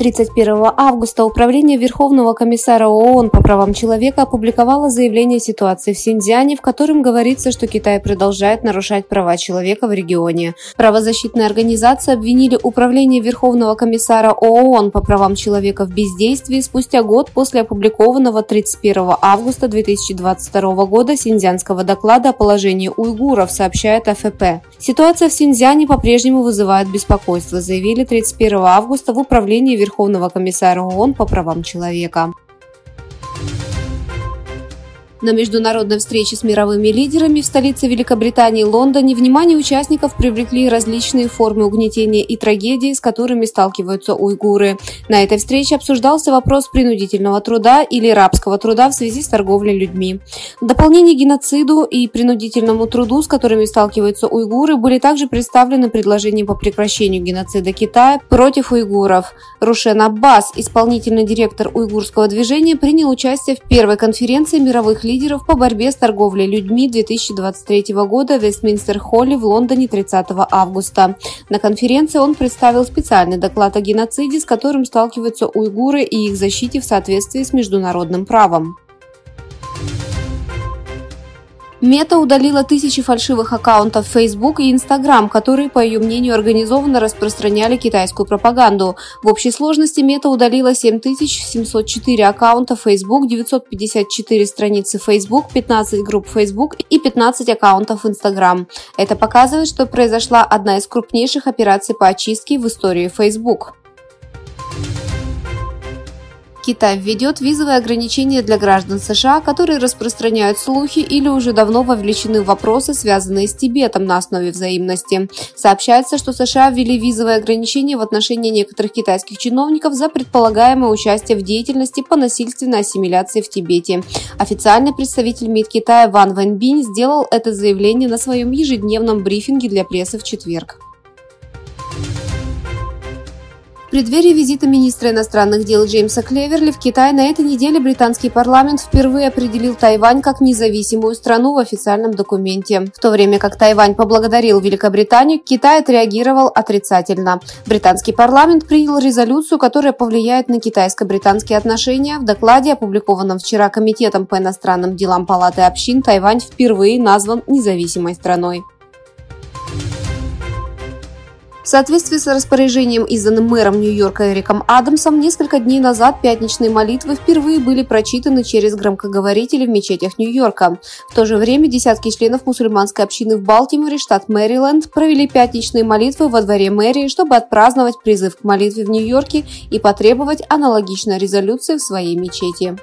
31 августа Управление Верховного комиссара ООН по правам человека опубликовало заявление о ситуации в Синьцзяне, в котором говорится, что Китай продолжает нарушать права человека в регионе. Правозащитные организации обвинили Управление Верховного комиссара ООН по правам человека в бездействии спустя год после опубликованного 31 августа 2022 года синьцзянского доклада о положении уйгуров, сообщает АФП. Ситуация в Синьцзяне по-прежнему вызывает беспокойство, заявили 31 августа в Управлении Верховного комиссара ООН по правам человека. На международной встрече с мировыми лидерами в столице Великобритании Лондоне внимание участников привлекли различные формы угнетения и трагедии, с которыми сталкиваются уйгуры. На этой встрече обсуждался вопрос принудительного труда или рабского труда в связи с торговлей людьми. В дополнение к геноциду и принудительному труду, с которыми сталкиваются уйгуры, были также представлены предложения по прекращению геноцида Китая против уйгуров. Рушен Аббас, исполнительный директор уйгурского движения, принял участие в первой конференции мировых лидеров по борьбе с торговлей людьми 2023 года в Вестминстер-холле в Лондоне 30 августа. На конференции он представил специальный доклад о геноциде, с которым сталкиваются уйгуры, и их защите в соответствии с международным правом. Мета удалила тысячи фальшивых аккаунтов Facebook и Instagram, которые, по ее мнению, организованно распространяли китайскую пропаганду. В общей сложности Мета удалила 7704 аккаунта Facebook, 954 страницы Facebook, 15 групп Facebook и 15 аккаунтов Instagram. Это показывает, что произошла одна из крупнейших операций по очистке в истории Facebook. Китай введет визовые ограничения для граждан США, которые распространяют слухи или уже давно вовлечены в вопросы, связанные с Тибетом на основе взаимности. Сообщается, что США ввели визовые ограничения в отношении некоторых китайских чиновников за предполагаемое участие в деятельности по насильственной ассимиляции в Тибете. Официальный представитель МИД Китая Ван Вэньбинь сделал это заявление на своем ежедневном брифинге для прессы в четверг. В преддверии визита министра иностранных дел Джеймса Клеверли в Китай на этой неделе британский парламент впервые определил Тайвань как независимую страну в официальном документе. В то время как Тайвань поблагодарил Великобританию, Китай отреагировал отрицательно. Британский парламент принял резолюцию, которая повлияет на китайско-британские отношения. В докладе, опубликованном вчера Комитетом по иностранным делам Палаты общин, Тайвань впервые назван независимой страной. В соответствии с распоряжением, изданным мэром Нью-Йорка Эриком Адамсом, несколько дней назад пятничные молитвы впервые были прочитаны через громкоговорители в мечетях Нью-Йорка. В то же время десятки членов мусульманской общины в Балтиморе, штат Мэриленд, провели пятничные молитвы во дворе мэрии, чтобы отпраздновать призыв к молитве в Нью-Йорке и потребовать аналогичной резолюции в своей мечети.